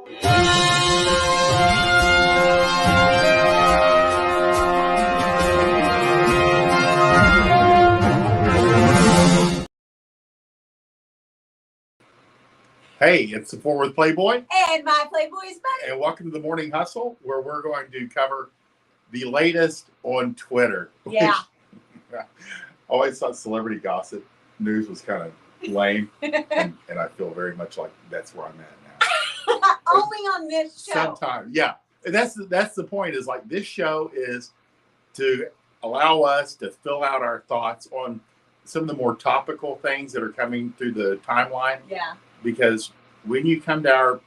Hey, it's the Worth Playboy and my Playboys Bunny, and welcome to the Morning Hustle, where we're going to cover the latest on Twitter. Yeah. I always thought celebrity gossip news was kind of lame, and I feel very much like that's where I'm at now. Only on this show. Sometimes, yeah. And that's the point. Is like this show is to allow us to fill out our thoughts on some of the more topical things that are coming through the timeline. Yeah. Because when you come to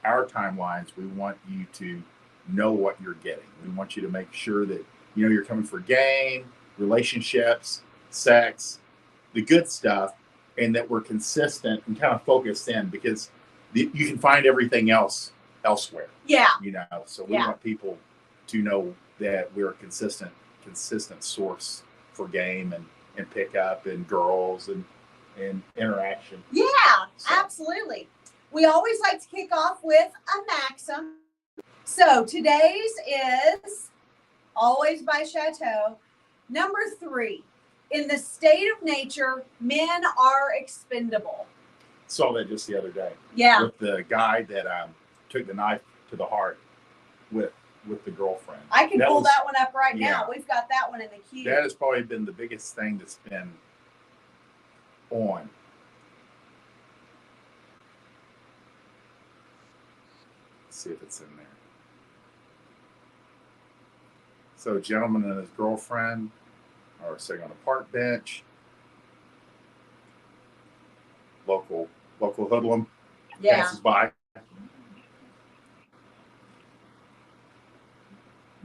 our timelines, we want you to know what you're getting. We want you to make sure that you're coming for game, relationships, sex, the good stuff, and that we're consistent and kind of focused in, because you can find everything else elsewhere. Yeah. So we want people to know that we're a consistent source for game and pickup and girls and interaction. Yeah, so. Absolutely. We always like to kick off with a maxim. So today's is always by Chateau. Number 3, in the state of nature, men are expendable. Saw that just the other day. Yeah. With the guy that took the knife to the heart with the girlfriend. I can pull that one up right now. We've got that one in the queue. That has probably been the biggest thing that's been on. Let's see if it's in there. So a gentleman and his girlfriend are sitting on a park bench. Local hoodlum passes by.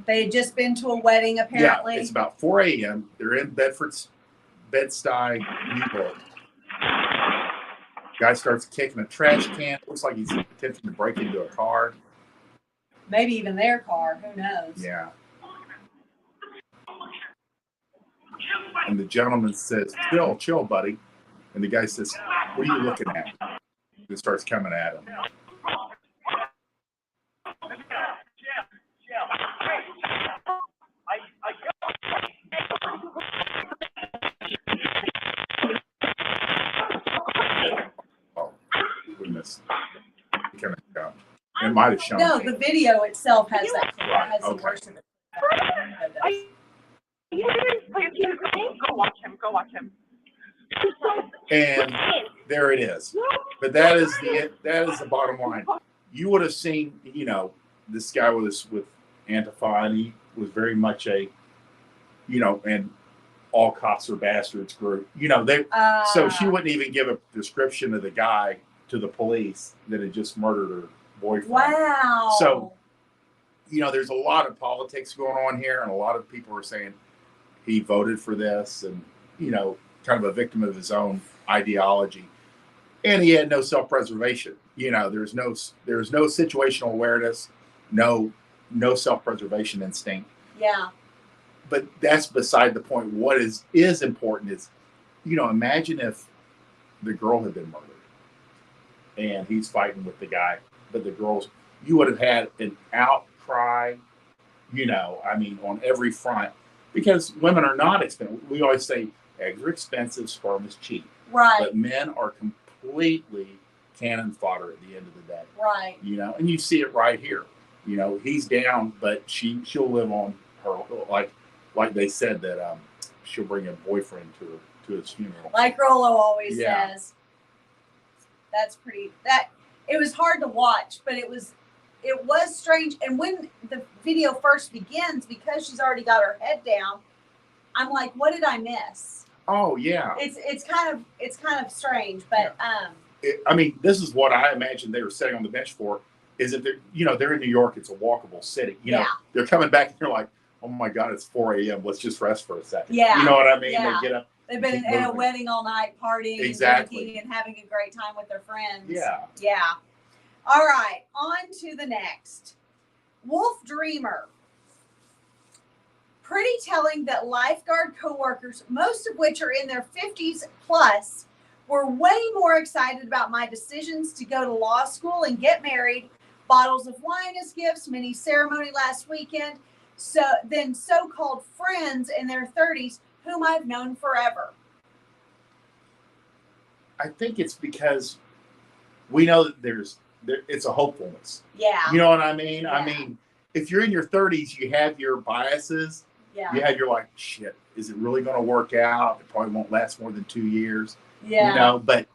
They had just been to a wedding, apparently. Yeah, it's about 4 a.m. They're in Bed-Stuy, New York. Guy starts kicking a trash can. Looks like he's attempting to break into a car. Maybe even their car. Who knows? Yeah. And the gentleman says, chill, buddy. And the guy says, what are you looking at? He starts coming at him. It might have shown. No, the video itself has that. Right. Has the worst of it. Go watch him. And there it is. But that is the bottom line. You would have seen, this guy was with Antifa, and he was very much a, and all cops are bastards group. So she wouldn't even give a description of the guy to the police that had just murdered her boyfriend. Wow. So, there's a lot of politics going on here, and a lot of people are saying he voted for this, and kind of a victim of his own ideology, and he had no self-preservation. There's no situational awareness, no self-preservation instinct. Yeah. But that's beside the point. What is important is, imagine if the girl had been murdered and he's fighting with the guy, but the girls, you would have had an outcry, on every front, because women are not expensive. We always say eggs are expensive, sperm is cheap. Right. But men are completely cannon fodder at the end of the day. Right. And you see it right here. He's down, but she'll live on her, like they said that she'll bring a boyfriend to his funeral. Like Rollo always says. That's pretty. It was hard to watch, but it was strange. And when the video first begins, because she's already got her head down, I'm like, what did I miss? Oh yeah. It's kind of strange, but this is what I imagine they were sitting on the bench for. Is that they're in New York? It's a walkable city. They're coming back and you're like, oh my God, it's 4 a.m. Let's just rest for a second. Yeah. You know what I mean? Yeah. They get up. They've been at a wedding all night, partying, exactly, and drinking, and having a great time with their friends. Yeah. Yeah. All right, on to the next. Wolf Dreamer. Pretty telling that lifeguard coworkers, most of which are in their 50s plus, were way more excited about my decisions to go to law school and get married Bottles of wine as gifts, mini ceremony last weekend. So then so-called friends in their 30s whom I've known forever. I think it's because we know that it's a hopefulness. Yeah. You know what I mean? Yeah. I mean, if you're in your 30s, you have your biases. Yeah. You have your like, shit, is it really going to work out? It probably won't last more than 2 years. Yeah. You know, but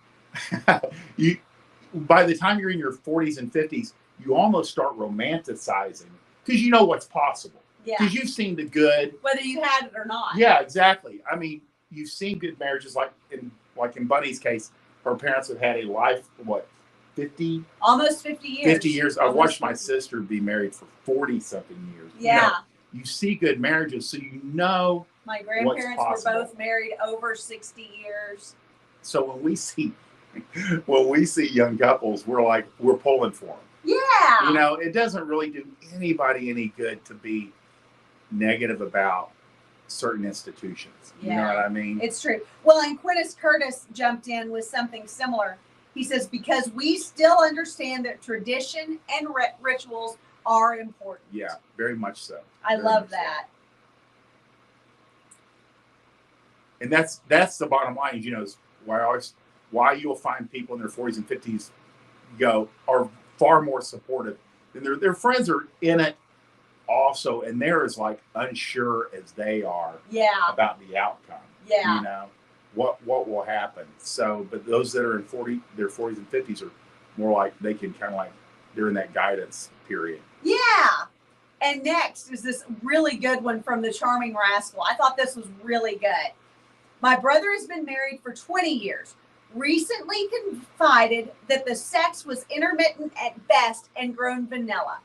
by the time you're in your 40s and 50s, you almost start romanticizing because you know what's possible. Yeah. Because you've seen the good. Whether you had it or not. Yeah, exactly. I mean, you've seen good marriages like in Bunny's case, her parents have had a life, what, 50? Almost 50 years. 50 years. I've watched my sister be married for 40-something years. Yeah. You know, you see good marriages, so you know. My grandparents were both married over 60 years. So when we see young couples, we're pulling for them. Yeah. You know, it doesn't really do anybody any good to be negative about certain institutions. You know what I mean? It's true. Well, and Quintus Curtis jumped in with something similar. He says, because we still understand that tradition and rituals are important. Yeah, very much so. I love that. And that's the bottom line. You know, is why you'll find people in their 40s and 50s are far more supportive than their friends are in it also, and they're as like unsure as they are about the outcome. Yeah. You know, what will happen. So, but those that are in their 40s and 50s are more like they can kind of like they're in that guidance period. Yeah. And next is this really good one from the Charming Rascal. I thought this was really good. My brother has been married for 20 years. Recently confided that the sex was intermittent at best and grown vanilla.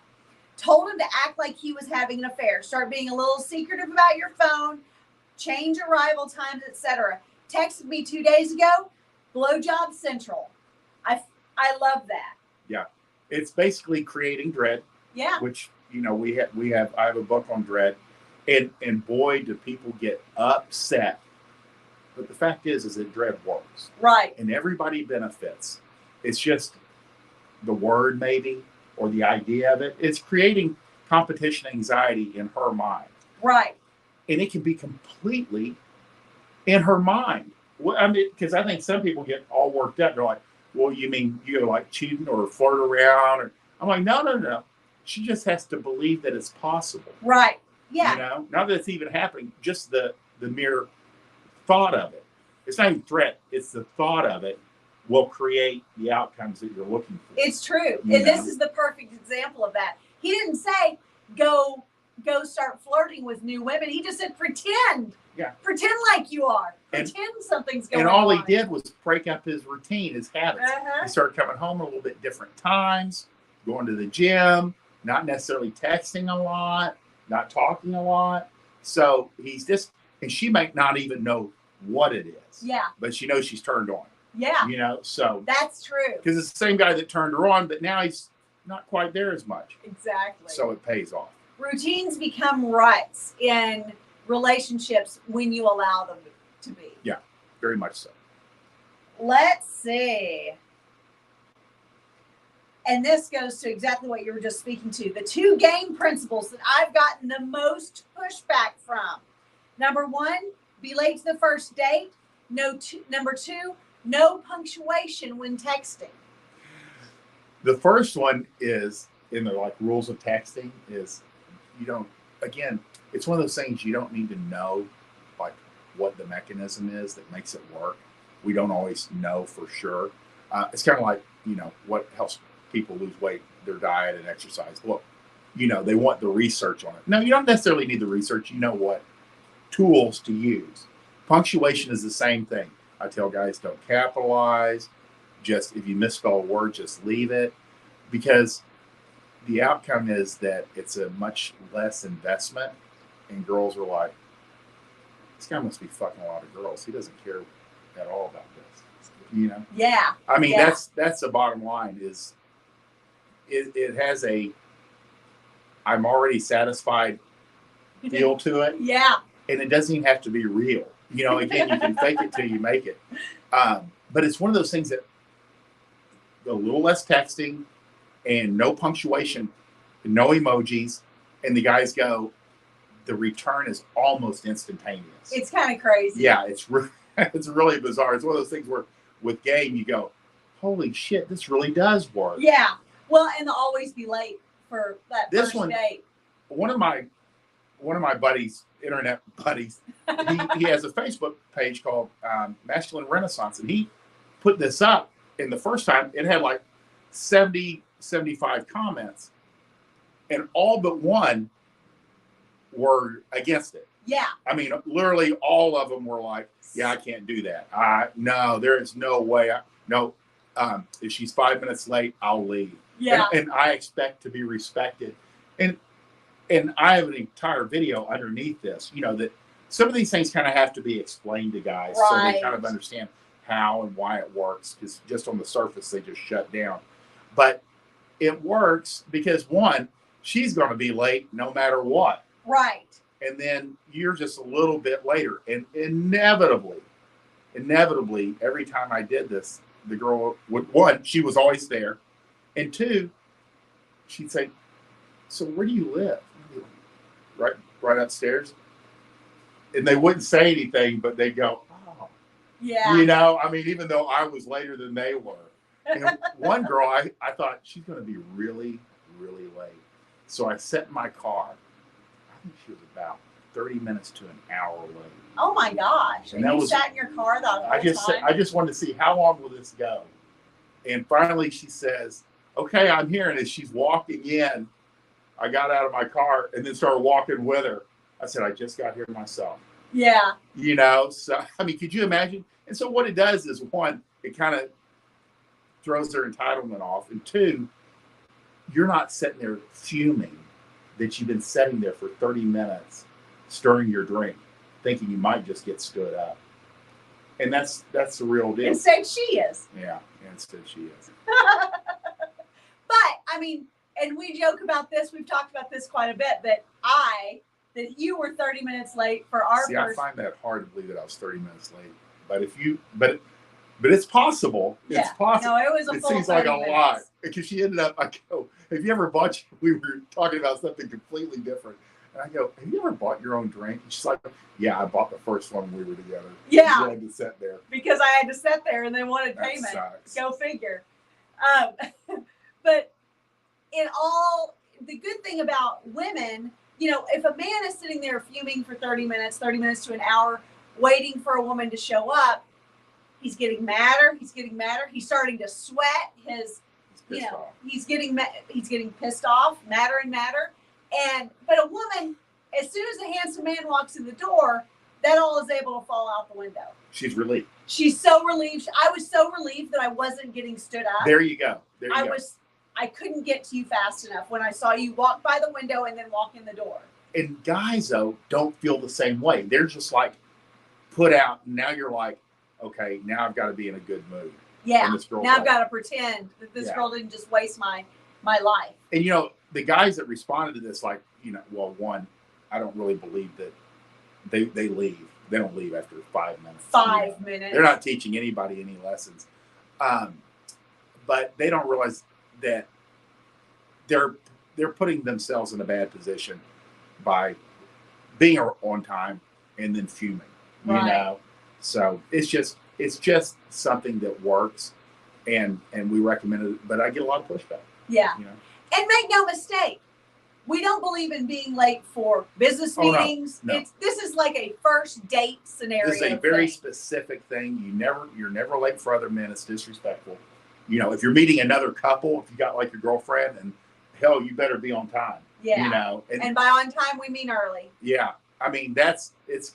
Told him to act like he was having an affair. Start being a little secretive about your phone. Change arrival times, etc. Texted me 2 days ago. Blowjob Central. I love that. Yeah. It's basically creating dread. Yeah. Which, you know, I have a book on dread. And boy, do people get upset. But the fact is that dread works. Right. And everybody benefits. It's just the word maybe, or the idea of it. It's creating competition anxiety in her mind. Right. And it can be completely in her mind. Well, I mean, because I think some people get all worked up. They're like, well, you mean you're like cheating or flirt around? Or I'm like, no. She just has to believe that it's possible. Right. Yeah. You know, not that it's even happening, just the mere thought of it. It's not even threat. It's the thought of it will create the outcomes that you're looking for. It's true. And this is the perfect example of that. He didn't say go start flirting with new women. He just said pretend. Yeah. Pretend like you are. Pretend something's going on. And all he did was break up his routine, his habits. Uh-huh. He started coming home a little bit different times, going to the gym, not necessarily texting a lot, not talking a lot. So he's just, and she might not even know what it is. Yeah. But she knows she's turned on. Yeah. You know, so. That's true. Because it's the same guy that turned her on, but now he's not quite there as much. Exactly. So it pays off. Routines become ruts in relationships when you allow them to be. Yeah, very much so. Let's see. And this goes to exactly what you were just speaking to. The 2 game principles that I've gotten the most pushback from. Number 1, be late to the first date. Number 2, no punctuation when texting. The first one is in the like rules of texting is you don't, again, it's one of those things you don't need to know like what the mechanism is that makes it work. We don't always know for sure. It's kind of like, you know, what helps people lose weight, their diet and exercise. Well, you know, they want the research on it. No, you don't necessarily need the research. You know what tools to use. Punctuation is the same thing. I tell guys don't capitalize. Just if you misspell a word, just leave it. Because the outcome is that it's a much less investment. And girls are like, this guy must be fucking a lot of girls. He doesn't care at all about this. You know? Yeah. I mean, that's the bottom line is it has a I'm already satisfied feel to it. Yeah. And it doesn't even have to be real. You know, again, you can fake it till you make it. But it's one of those things that a little less texting, and no punctuation, no emojis, and the guys go, the return is almost instantaneous. It's kind of crazy. Yeah, it's really bizarre. It's one of those things where with game you go, holy shit, this really does work. Yeah. Well, and they'll always be late for that This first one- date. One of my buddies, internet buddies, he has a Facebook page called Masculine Renaissance, and he put this up. And the first time it had like 70, 75 comments, and all but one were against it. Yeah. I mean, literally all of them were like, yeah, I can't do that. No, there is no way. If she's 5 minutes late, I'll leave. Yeah. And I expect to be respected. And I have an entire video underneath this, that some of these things kind of have to be explained to guys so they Right. kind of understand how and why it works. Because just on the surface, they just shut down. But it works because, one, she's going to be late no matter what. Right. And then you're just a little bit later. And inevitably, every time I did this, the girl would, one, she was always there. And two, she'd say, so where do you live? Right upstairs. And they wouldn't say anything, but they'd go, oh. Yeah. I mean, even though I was later than they were. And one girl, I thought she's going to be really, really late. So I sat in my car. I think she was about 30 minutes to an hour late. Oh my gosh. And And that you was- sat in your car the whole I time? just wanted to see how long will this go. And finally she says, okay, I'm here. And as she's walking in, I got out of my car and then started walking with her. I said, I just got here myself. Yeah. So, I mean, could you imagine? And so what it does is, one, it kind of throws their entitlement off. And two, you're not sitting there fuming that you've been sitting there for 30 minutes stirring your drink, thinking you might just get stood up. And that's the real deal. Instead, she is. Yeah, instead she is. But, I mean, and we joke about this. We've talked about this quite a bit, that you were 30 minutes late for our See, I first. find that hard to believe that I was 30 minutes late. But but it's possible. Yeah. It's possible. No, it was a It full seems like 30 a minutes. lot. Because she ended up, I go, have you ever bought, we were talking about something completely different. And I go, have you ever bought your own drink? And she's like, yeah, I bought the first one when we were together. Yeah. You had to sit there. Because I had to sit there and they wanted That payment. sucks. Go figure. But the good thing about women, if a man is sitting there fuming for 30 minutes to an hour, waiting for a woman to show up, he's getting madder. He's starting to sweat. He's pissed off. He's getting pissed off, madder and madder. But a woman, as soon as a handsome man walks in the door, that all is able to fall out the window. She's relieved. She's so relieved. I was so relieved that I wasn't getting stood up. There you go. There you go. I couldn't get to you fast enough when I saw you walk by the window and then walk in the door. And guys, though, don't feel the same way. They're just like put out. Now you're like, okay, now I've got to be in a good mood. Yeah. And this girl's Now I've like- got to pretend that this Yeah. girl didn't just waste my life. And the guys that responded to this, like, well, one, I don't really believe that they leave. They don't leave after 5 minutes. 5 minutes. They're not teaching anybody any lessons. But they don't realize that they're putting themselves in a bad position by being on time and then fuming. Right. So it's just something that works, and we recommend it. But I get a lot of pushback. Yeah. You know? And make no mistake, we don't believe in being late for business Oh, no. meetings. No. This is like a first date scenario. This is a very thing. specific thing. You're never late for other men. It's disrespectful. If you're meeting another couple, if you got like your girlfriend, and hell, you better be on time. Yeah. And by on time, we mean early. Yeah. I mean, this is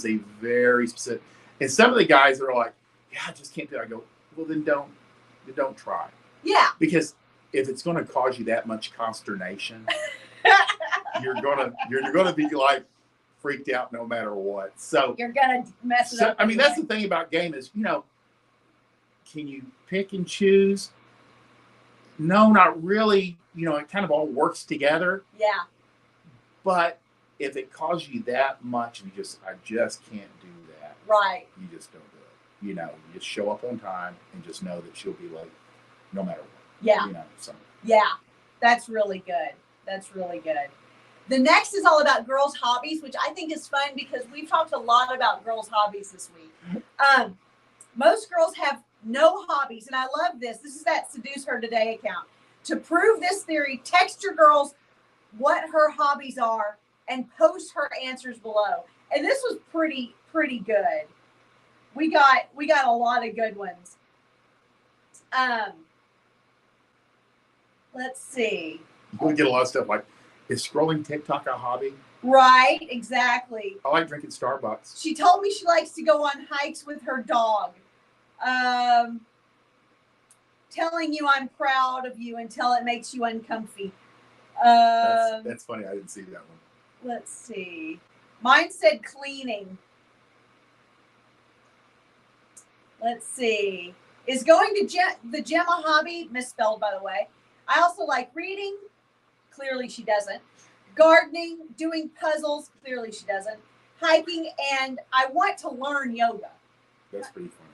a very specific. And some of the guys are like, yeah, I just can't do it. I go, well, then don't try. Yeah. Because if it's going to cause you that much consternation, you're gonna be like freaked out no matter what. So You're going to mess it up. I mean, anyway. that's the thing about game is, can you pick and choose? No, not really. It kind of all works together. Yeah. But if it causes you that much, I just can't do that. Right. You just don't do it. You just show up on time and just know that she'll be late no matter what. Yeah. So Yeah, that's really good. That's really good. The next is all about girls' hobbies, which I think is fun because we've talked a lot about girls' hobbies this week. Most girls have no hobbies, and I love this. This is that Seduce Her Today account. To prove this theory, text your girls what her hobbies are and post her answers below. And this was pretty good. We got a lot of good ones. Let's see. You get a lot of stuff like, is scrolling TikTok a hobby? Right, exactly. I like drinking Starbucks. She told me she likes to go on hikes with her dog. Telling you I'm proud of you until it makes you uncomfy. That's funny. I didn't see that one. Let's see. Mine said cleaning. Let's see. Is going to the gym a hobby? Misspelled, by the way. I also like reading. Clearly she doesn't. Gardening, doing puzzles. Clearly she doesn't. Hiking, and I want to learn yoga. That's pretty funny.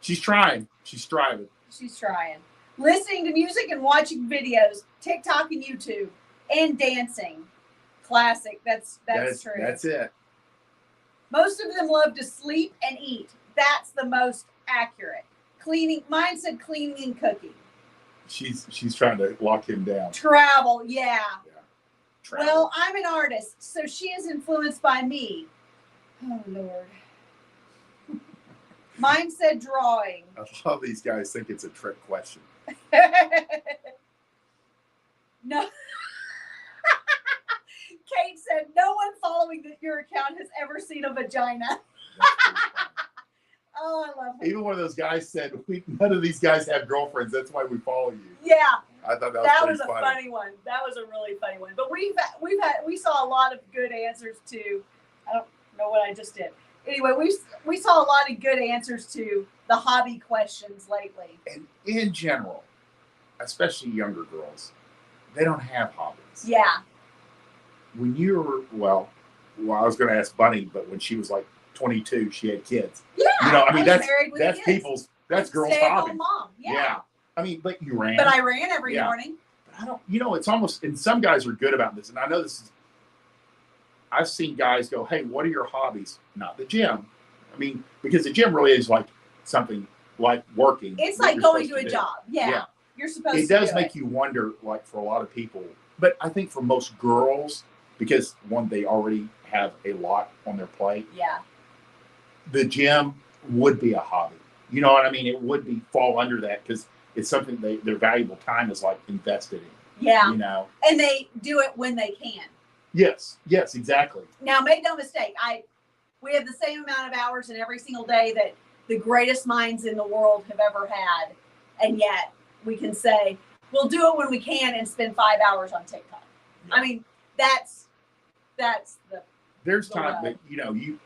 She's trying. She's striving. She's trying. Listening to music and watching videos, TikTok and YouTube, and dancing. Classic. That's true. That's it. Most of them love to sleep and eat. That's the most accurate. Cleaning. Mine said cleaning and cooking. She's trying to lock him down. Travel. Yeah. Travel. Well, I'm an artist, so she is influenced by me. Oh, Lord. Mine said drawing. I love these guys think it's a trick question. No. Kate said, no one following your account has ever seen a vagina. Oh, I love it. Even one of those guys said, none of these guys have girlfriends. That's why we follow you. Yeah. I thought that was a funny one. That was a really funny one. But we saw a lot of good answers to, I don't know what I just did. Anyway, we saw a lot of good answers to the hobby questions lately. And in general, especially younger girls, they don't have hobbies. Yeah. When you were, well, I was going to ask Bunny, but when she was like 22, she had kids. Yeah. You know, I mean, that's kids. that's girls' Stay-at-home hobby. mom. Yeah. I mean, but you ran. But I ran every morning. But I don't, it's almost, and some guys are good about this. And I know this is, I've seen guys go, hey, what are your hobbies? Not the gym. I mean, because the gym really is like something like working. It's like going to a job. Yeah. You're supposed to. It does make you wonder, like for a lot of people, but I think for most girls, because one, they already have a lot on their plate. Yeah. The gym would be a hobby. You know what I mean? It would fall under that because it's something their valuable time is like invested in. Yeah. You know? And they do it when they can. Yes, exactly. Now, make no mistake, we have the same amount of hours in every single day that the greatest minds in the world have ever had, and yet we can say we'll do it when we can and spend 5 hours on TikTok. Yeah. I mean, that's the. There's time that you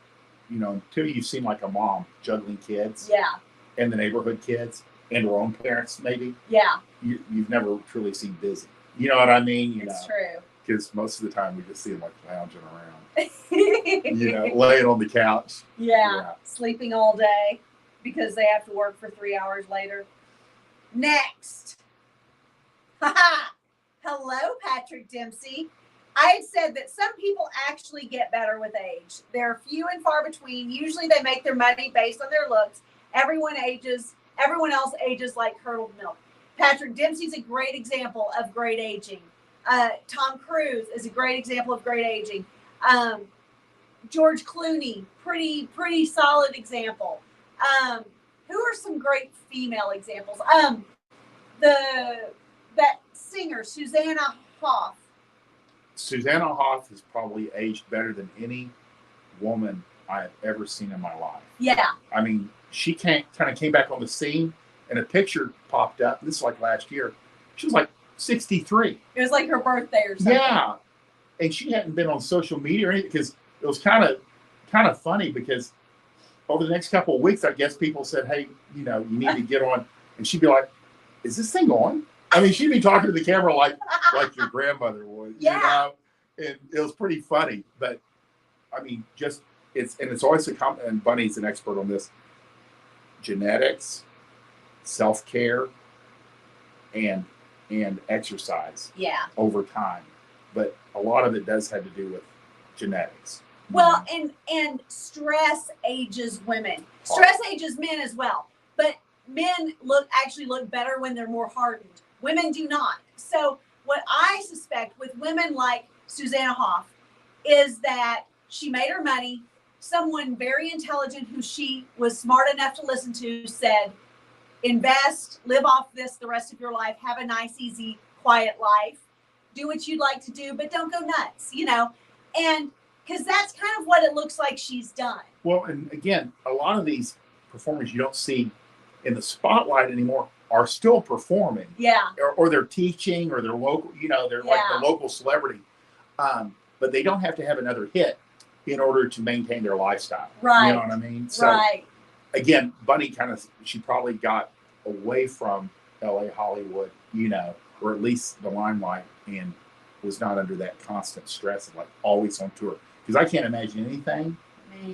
until you've seen like a mom juggling kids. Yeah. And the neighborhood kids and her own parents, maybe. Yeah. You've never truly seen busy. You know what I mean? It's true. Because most of the time we just see them like lounging around, laying on the couch. Yeah, sleeping all day because they have to work for 3 hours later. Next. Hello, Patrick Dempsey. I had said that some people actually get better with age. They're few and far between. Usually they make their money based on their looks. Everyone else ages like curdled milk. Patrick Dempsey's a great example of great aging. Tom Cruise is a great example of great aging. George Clooney, pretty solid example. Who are some great female examples? That singer, Susanna Hoff. Susanna Hoff has probably aged better than any woman I have ever seen in my life. Yeah. I mean, she kind of came back on the scene, and a picture popped up. This is like last year. She was like 63. It was like her birthday or something. Yeah. And she hadn't been on social media or anything because it was kind of funny because over the next couple of weeks, I guess people said, hey, you need to get on. And she'd be like, is this thing on? I mean, she'd be talking to the camera like your grandmother would, Yeah. And it was pretty funny. But I mean, it's always and Bunny's an expert on this. Genetics, self-care, and and exercise Yeah. over time. But a lot of it does have to do with genetics. Well, and stress ages women. Stress ages men as well. But men actually look better when they're more hardened. Women do not. So what I suspect with women like Susanna Hoff is that she made her money. Someone very intelligent who she was smart enough to listen to said, invest, live off this the rest of your life, have a nice, easy, quiet life, do what you'd like to do, but don't go nuts, and because that's kind of what it looks like she's done. Well, and again, a lot of these performers you don't see in the spotlight anymore are still performing. Yeah. Or they're teaching, or they're local, they're like the local celebrity. But they don't have to have another hit in order to maintain their lifestyle. Right. You know what I mean? So, right. Again, Bunny she probably got away from LA Hollywood, or at least the limelight, and was not under that constant stress of like always on tour. Because I can't imagine anything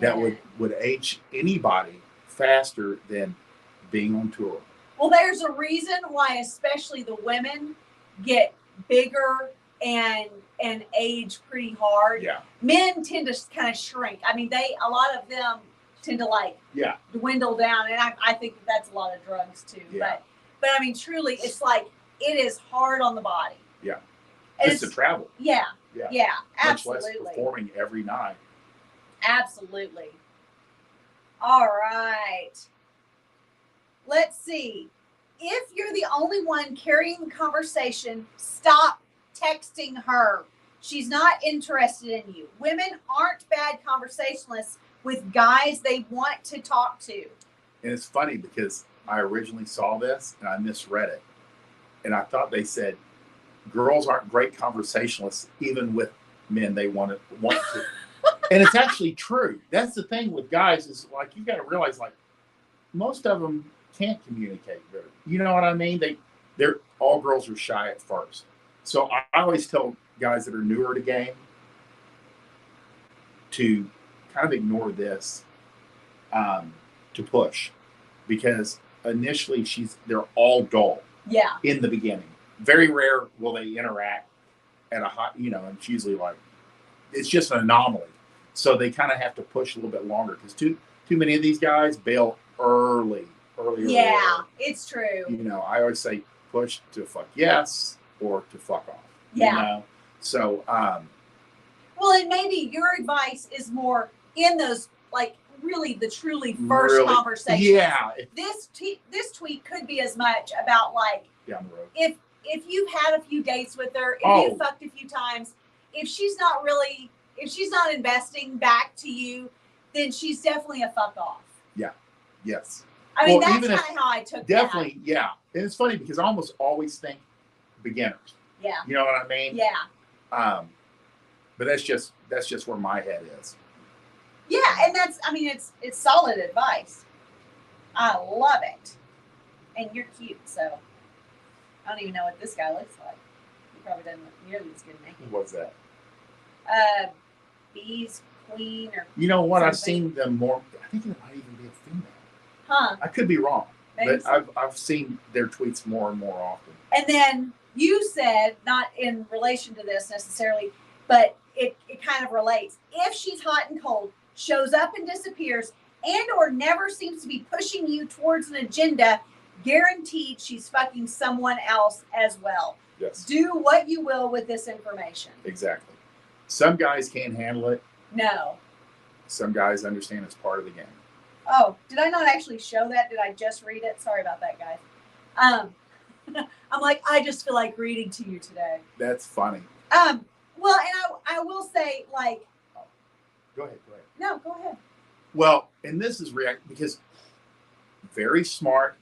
that would age anybody faster than being on tour. Well, there's a reason why especially the women get bigger and age pretty hard. Yeah. Men tend to kind of shrink. I mean, a lot of them tend to dwindle down, and I think that's a lot of drugs too. Yeah. But I mean, truly, it's like it is hard on the body. Yeah. And Just to travel. Yeah. Yeah. Yeah. Much Absolutely. less performing every night. Absolutely. All right. Let's see. If you're the only one carrying the conversation, stop texting her. She's not interested in you. Women aren't bad conversationalists with guys they want to talk to. And it's funny because I originally saw this and I misread it. And I thought they said girls aren't great conversationalists even with men they want to. And it's actually true. That's the thing with guys is like you got to realize like most of them can't communicate very. You know what I mean? They're all girls are shy at first. So I always tell guys that are newer to game to kind of ignore this, to push, because initially they're all dull. Yeah. In the beginning, very rare will they interact at a high, and it's usually like it's just an anomaly. So they kind of have to push a little bit longer because too many of these guys bail early. Yeah, it's true. I always say push to fuck yes or to fuck off. Yeah. So. Well, and maybe your advice is more in those like really the truly first conversations. Yeah. This tweet could be as much about like down the road. If you've had a few dates with her, if you fucked a few times, if she's not investing back to you, then she's definitely a fuck off. Yeah. Yes. I mean, that's kind of how I took definitely, that. Yeah. And it's funny because I almost always think beginners. Yeah. You know what I mean? Yeah. But that's just where my head is. Yeah, and it's solid advice. I love it. And you're cute, so I don't even know what this guy looks like. He probably doesn't look nearly as good naked. What's that? Bees Queen or you know what? something. I've seen them more. I think it might even be a female. Huh. I could be wrong. Maybe but so. I've seen their tweets more and more often. And then you said, not in relation to this necessarily, but it kind of relates. If she's hot and cold, shows up and disappears, and or never seems to be pushing you towards an agenda, guaranteed she's fucking someone else as well. Yes. Do what you will with this information. Exactly. Some guys can't handle it. No. Some guys understand it's part of the game. Oh, did I not actually show that? Did I just read it? Sorry about that, guys. I'm like, I just feel like reading to you today. That's funny. Well, and I will say, like... Go ahead. No, go ahead. Well, and this is because very smart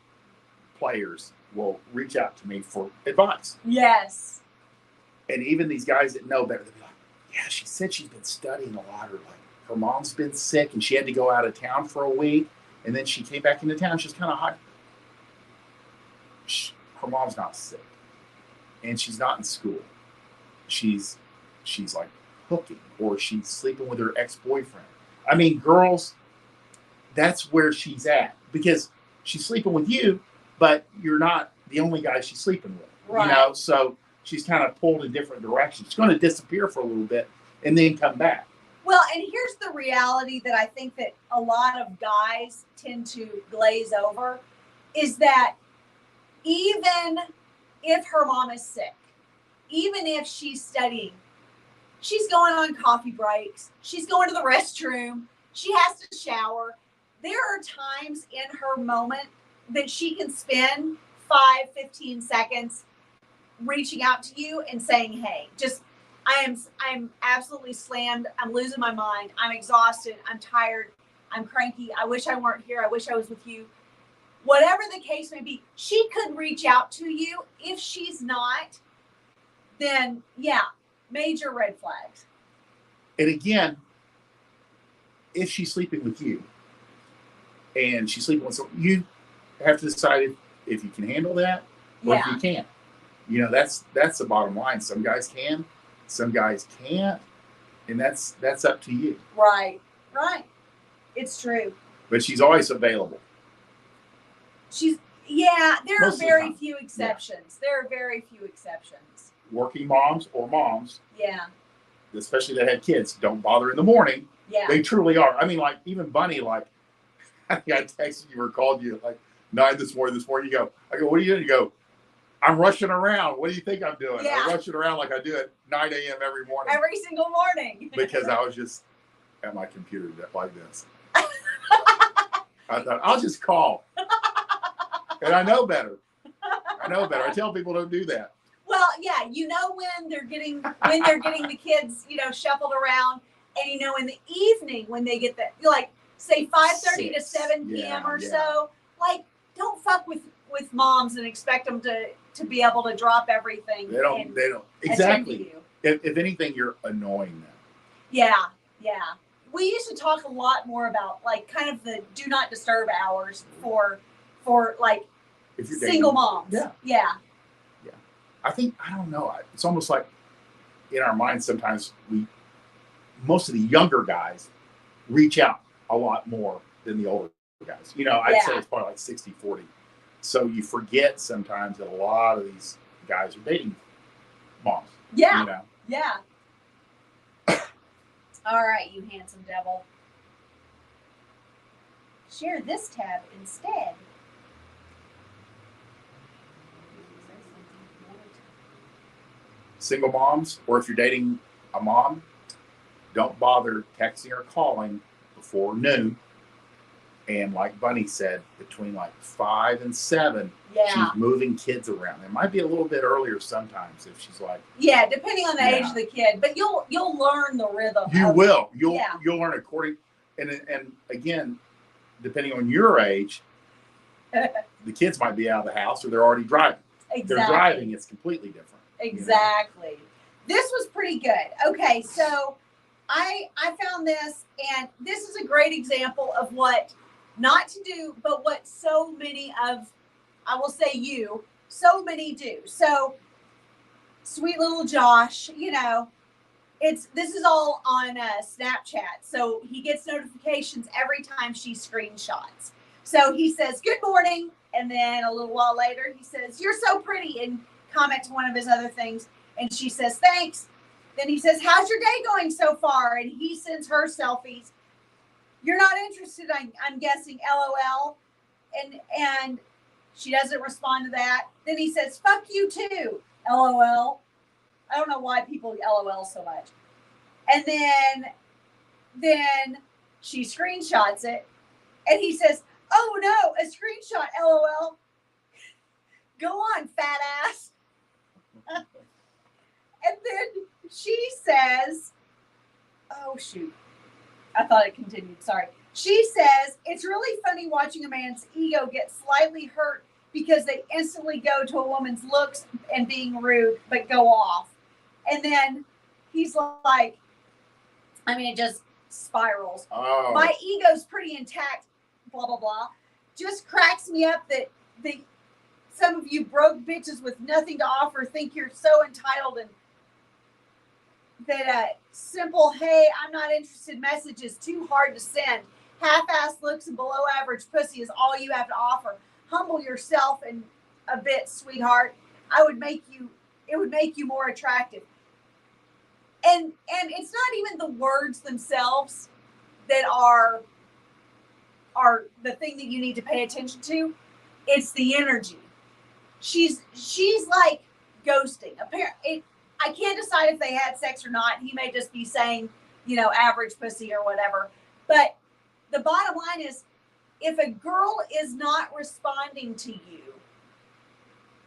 players will reach out to me for advice. Yes. And even these guys that know better, they'll be like, yeah, she said she's been studying a lot, or like her mom's been sick and she had to go out of town for a week. And then she came back into town. She's kind of hot. Her mom's not sick. And she's not in school. She's like hooking, or she's sleeping with her ex-boyfriend. I mean, girls, that's where she's at, because she's sleeping with you, but you're not the only guy she's sleeping with. Right. You know, so she's kind of pulled in different directions. She's going to disappear for a little bit and then come back. Well, and here's the reality that I think that a lot of guys tend to glaze over is that even if her mom is sick, even if she's studying, she's going on coffee breaks, she's going to the restroom, she has to shower. There are times in her moment that she can spend 5-15 seconds reaching out to you and saying, hey, just I'm absolutely slammed. I'm losing my mind. I'm exhausted. I'm tired. I'm cranky. I wish I weren't here. I wish I was with you. Whatever the case may be, she could reach out to you. If she's not, then yeah, major red flags. And again, if she's sleeping with you and she's sleeping with someone, you have to decide if you can handle that or if you can't. You know, that's the bottom line. Some guys can, some guys can't, and that's up to you. Right. It's true. But she's always available. There Most are of the very time. few exceptions. There are very few exceptions. Working moms or moms, Yeah. especially that had kids, don't bother in the morning. Yeah. They truly are. I mean, like even Bunny, like I think I texted you or called you like 9 this morning. I go, what are you doing? You go, I'm rushing around. What do you think I'm doing? Yeah. I'm rushing around like I do at 9 a.m. every morning. Every single morning. Because I was just at my computer like this. I thought, I'll just call. And I know better. I tell people don't do that. Well, yeah, you know when they're getting the kids, you know, shuffled around, and you know in the evening when they get like say 5:30 to 7 p.m. or so, like don't fuck with moms and expect them to be able to drop everything. They don't exactly. If anything, you're annoying them. Yeah. We used to talk a lot more about like kind of the do not disturb hours for like If you're single dating, moms. Yeah. I think, I don't know. It's almost like in our minds sometimes most of the younger guys reach out a lot more than the older guys. You know, I'd say it's probably like 60-40. So you forget sometimes that a lot of these guys are dating moms. Yeah. You know? Yeah. All right, you handsome devil. Share this tab instead. Single moms, or if you're dating a mom, don't bother texting or calling before noon. And like Bunny said, between like 5 and 7, she's moving kids around. It might be a little bit earlier sometimes if she's like. Yeah, depending on the age of the kid, but you'll learn the rhythm. You'll learn according, and again, depending on your age, the kids might be out of the house or they're already driving. Exactly. They're driving, it's completely different. Exactly. You know? This was pretty good. Okay, so I found this, and this is a great example of what not to do, but what so many of, I will say so many do. So sweet little Josh, you know, this is all on Snapchat. So he gets notifications every time she screenshots. So he says, good morning. And then a little while later, he says, you're so pretty, and comments one of his other things. And she says, thanks. Then he says, how's your day going so far? And he sends her selfies. You're not interested, I'm guessing, LOL. And she doesn't respond to that. Then he says, fuck you too, LOL. I don't know why people LOL so much. And then she screenshots it. And he says, oh no, a screenshot, LOL. Go on, fat ass. And then she says, oh shoot. I thought it continued. Sorry. She says, it's really funny watching a man's ego get slightly hurt because they instantly go to a woman's looks and being rude, but go off. And then he's like, I mean, it just spirals. Oh. My ego's pretty intact, blah, blah, blah. Just cracks me up that some of you broke bitches with nothing to offer think you're so entitled, and that simple, hey, I'm not interested message is too hard to send. Half-ass looks and below average pussy is all you have to offer. Humble yourself and a bit, sweetheart. it would make you more attractive. And it's not even the words themselves that are the thing that you need to pay attention to. It's the energy. She's like ghosting. Apparently, I can't decide if they had sex or not. He may just be saying, you know, average pussy or whatever. But the bottom line is, if a girl is not responding to you,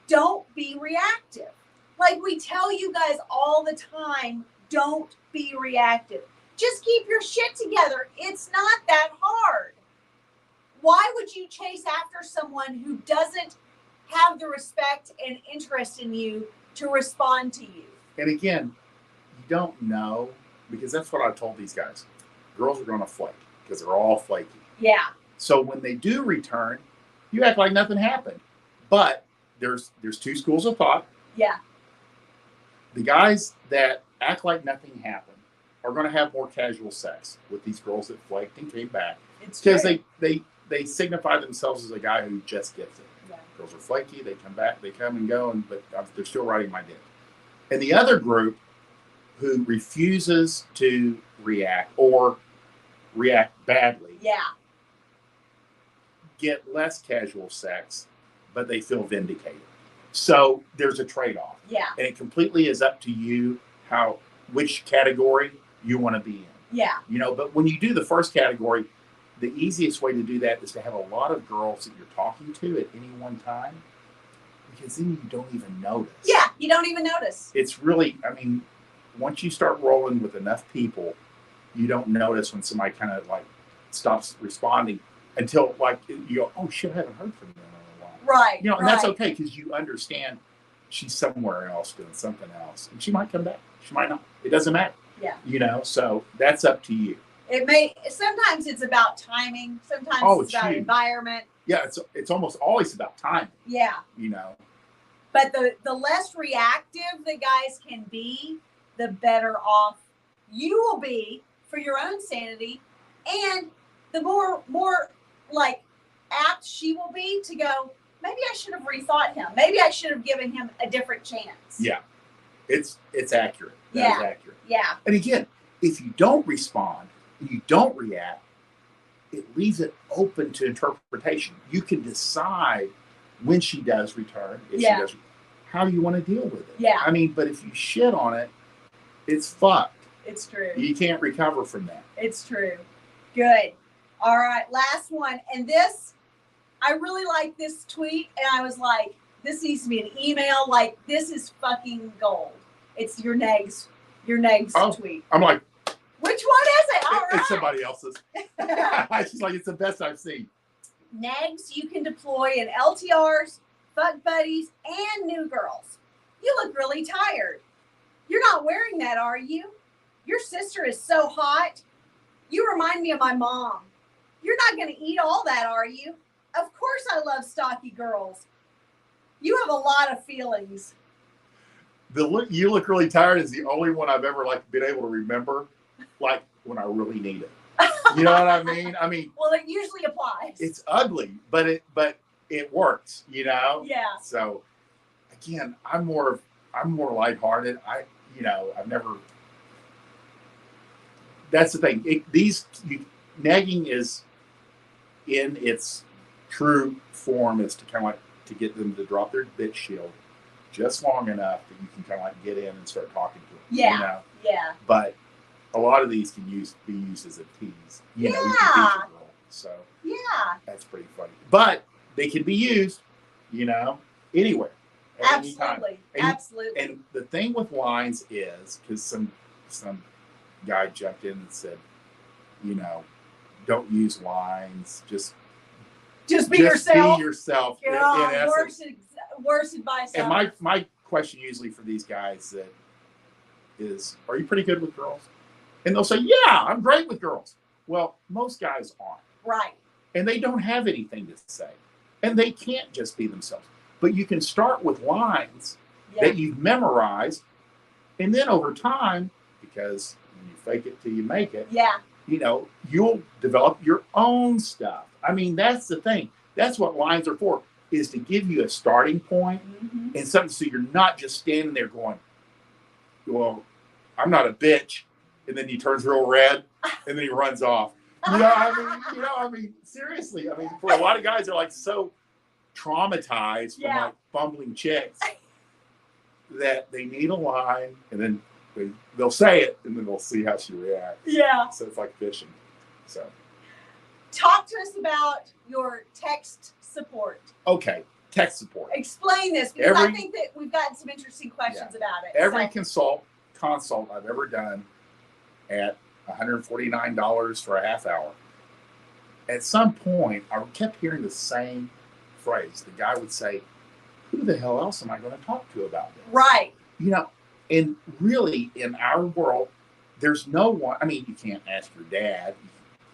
don't be reactive. Like we tell you guys all the time, don't be reactive. Just keep your shit together. It's not that hard. Why would you chase after someone who doesn't have the respect and interest in you to respond to you? And again, you don't know, because that's what I told these guys. Girls are going to flake because they're all flaky. Yeah. So when they do return, you act like nothing happened. But there's two schools of thought. Yeah. The guys that act like nothing happened are going to have more casual sex with these girls that flaked and came back. It's because true. they signify themselves as a guy who just gets it. Yeah. Girls are flaky, they come back, they come and go, but they're still riding my dick. And the other group who refuses to react or react badly, Yeah. get less casual sex, but they feel vindicated. So there's a trade-off. Yeah. And it completely is up to you which category you want to be in. Yeah. You know, but when you do the first category, the easiest way to do that is to have a lot of girls that you're talking to at any one time, because then you don't even notice. Yeah, you don't even notice. It's really, I mean, once you start rolling with enough people, you don't notice when somebody kind of like stops responding until like you go, oh shit, I haven't heard from them in a while. Right. You know, and right. that's okay because you understand she's somewhere else doing something else, and she might come back, she might not. It doesn't matter. Yeah. You know, so that's up to you. Sometimes it's about timing. Sometimes it's about huge. environment. Yeah, it's almost always about time. Yeah. You know. But the less reactive the guys can be, the better off you will be for your own sanity, and the more like apt she will be to go, maybe I should have rethought him. Maybe I should have given him a different chance. Yeah. It's accurate. That is accurate. Yeah. And again, if you don't respond, you don't react, it leaves it open to interpretation. You can decide when she does return, if she does, how you want to deal with it. Yeah. I mean, but if you shit on it, it's fucked. It's true. You can't recover from that. It's true. Good. All right, last one. And this, I really like this tweet, and I was like, this needs to be an email. Like, this is fucking gold. It's your negs tweet. I'm like, which one is it? All right. It's somebody else's. She's like, it's the best I've seen. Negs you can deploy in LTRs, fuck buddies, and new girls. You look really tired. You're not wearing that, are you? Your sister is so hot. You remind me of my mom. You're not going to eat all that, are you? Of course I love stocky girls. You have a lot of feelings. You look really tired is the only one I've ever like been able to remember, like when I really need it. You know what I mean? I mean, well, it usually applies. It's ugly, but it works. You know? Yeah. So again, I'm more lighthearted. I've never. That's the thing. Nagging is in its true form is to kind of like to get them to drop their bitch shield just long enough that you can kind of like get in and start talking to them. Yeah. You know? Yeah. But a lot of these can be used as a tease. You know, you can tease a girl. So yeah. That's pretty funny. But they can be used, you know, anywhere. At any time. Absolutely. And the thing with lines is, because some guy jumped in and said, you know, don't use lines. Just be yourself. Be yourself. God, in worst advice. And my question usually for these guys is, are you pretty good with girls? And they'll say, yeah, I'm great with girls. Well, most guys aren't. Right. And they don't have anything to say. And they can't just be themselves. But you can start with lines that you've memorized. And then over time, because when you fake it till you make it, you know, you'll develop your own stuff. I mean, that's the thing. That's what lines are for. is to give you a starting point Mm-hmm. and something so you're not just standing there going, well, I'm not a bitch. And then he turns real red and then he runs off. I mean, seriously. I mean, for a lot of guys, they're like so traumatized from Yeah. like fumbling chicks that they need a line and then they'll say it and then they'll see how she reacts. Yeah. So it's like fishing. So, Talk to us about your text support. okay, text support. Explain this because I think that we've gotten some interesting questions about it. Every So, consult I've ever done at $149 for a half hour. At some point, I kept hearing the same phrase. The guy would say, who the hell else am I going to talk to about this? right. You know, and really in our world, there's no one. I mean, you can't ask your dad.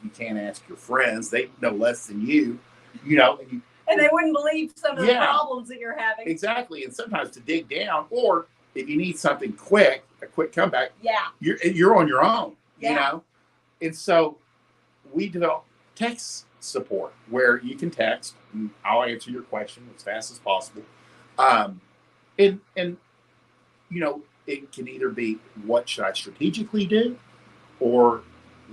You can't ask your friends. They know less than you, you know. And they wouldn't believe some of the Yeah. problems that you're having. Exactly. And sometimes to dig down, or if you need something quick, a quick comeback, Yeah. you're on your own, Yeah. you know. And so we developed text support where you can text and I'll answer your question as fast as possible. And you know, it can either be what should I strategically do or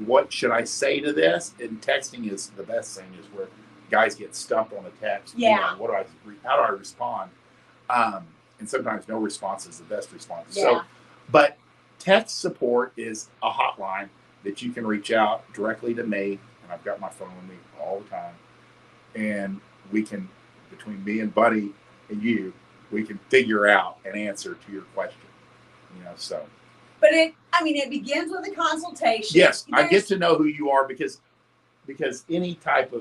what should I say to this? And texting is the best thing, is where guys get stumped on a text. Yeah. You know, how do I respond? And sometimes no response is the best response. Yeah. So, but text support is a hotline that you can reach out directly to me, and I've got my phone with me all the time. And we can, between me and Buddy and you, we can figure out an answer to your question. You know, so. But it begins with a consultation. Yes, I get to know who you are because any type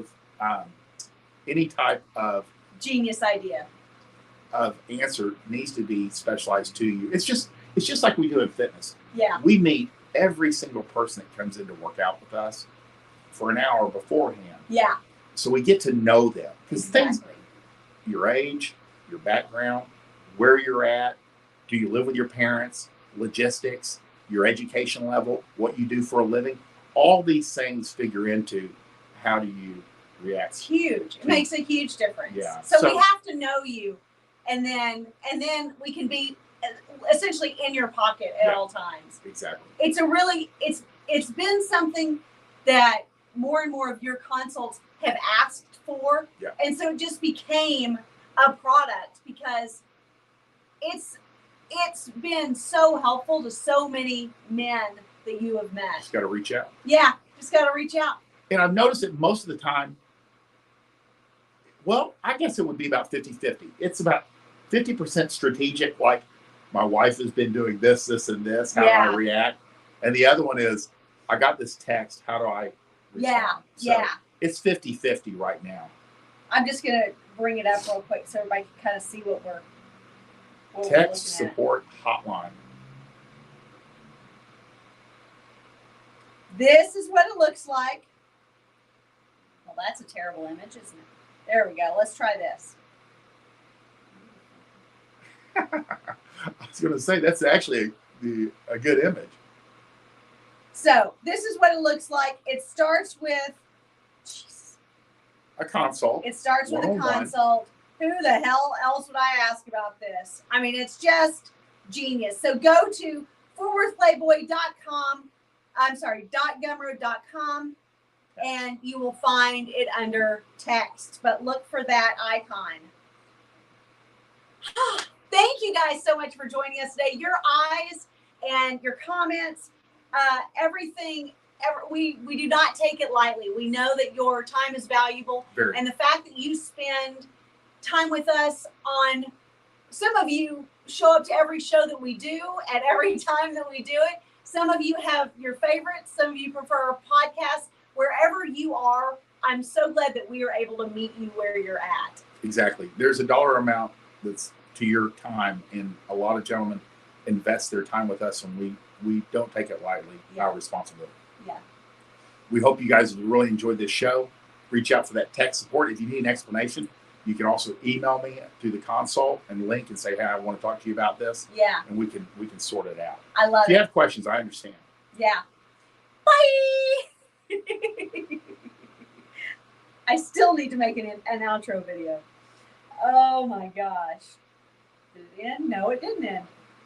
of genius idea of answer needs to be specialized to you. It's just like we do in fitness. Yeah. We meet every single person that comes in to work out with us for an hour beforehand. Yeah. So we get to know them because things, Exactly. your age, your background, where you're at, do you live with your parents, logistics, your education level, what you do for a living, all these things figure into how do you react. It's huge. It makes a huge difference. Yeah. So So- we have to know you, and then we can be essentially in your pocket at Yeah. all times. Exactly. It's been something that more and more of your consults have asked for. Yeah. And so it just became a product because it's been so helpful to so many men that you have met. Just got to reach out. Yeah, just got to reach out. And I've noticed that most of the time, well, I guess it would be about 50-50. It's about 50% strategic, like my wife has been doing this, and this, how do I react? And the other one is, I got this text, how do I respond? So it's 50-50 right now. I'm just going to bring it up real quick so everybody can kind of see what we're Text looking at. support hotline. This is what it looks like. Well, that's a terrible image, isn't it? There we go. Let's try this. I was going to say, that's actually a good image. So this is what it looks like. It starts with, A consult. it starts with a One-on-one. consult. Who the hell else would I ask about this? I mean, it's just genius. So go to fortworthplayboy.com. I'm sorry, .gumroad.com, and you will find it under text. But look for that icon. Thank you guys so much for joining us today. Your eyes and your comments, everything. We do not take it lightly. We know that your time is valuable. Very. And the fact that you spend time with us on, some of you show up to every show that we do at every time that we do it. Some of you have your favorites. Some of you prefer podcasts. Wherever you are, I'm so glad that we are able to meet you where you're at. Exactly. There's a dollar amount that's to your time, and a lot of gentlemen invest their time with us, and we don't take it lightly. Yeah. Our responsibility. Yeah. We hope you guys really enjoyed this show. Reach out for that tech support. If you need an explanation, you can also email me through the consult and link and say, hey, I want to talk to you about this. Yeah. And we can sort it out. I love If you it. have questions, I understand. Yeah. Bye. I still need to make an outro video. Oh my gosh. Did it end? No, it didn't end.